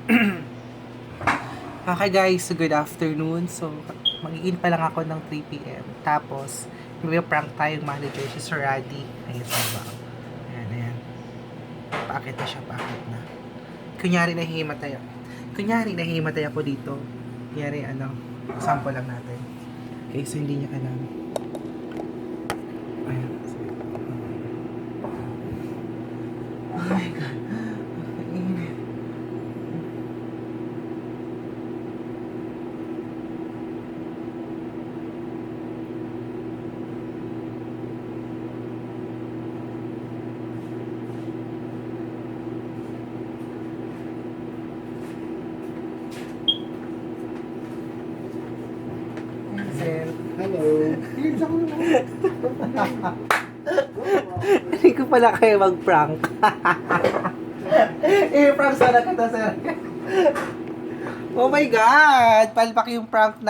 Okay guys, so good afternoon. So, mag-in pa lang ako ng 3 p.m. Tapos, may prank tayong manager, si Sir Raddy. Ayan sa baba. Ayan. Paakit na siya, paakit na. Kunyari nahihimatay ako dito. Kunyari, sample lang natin. Okay, so hindi niya alam. Ayan. Oh my God. Init. Sir. Hello. Please ako naman. Hindi ko pala kayo mag-prank. I-prank sana kita, sir. Oh my God! Palpak yung prank na.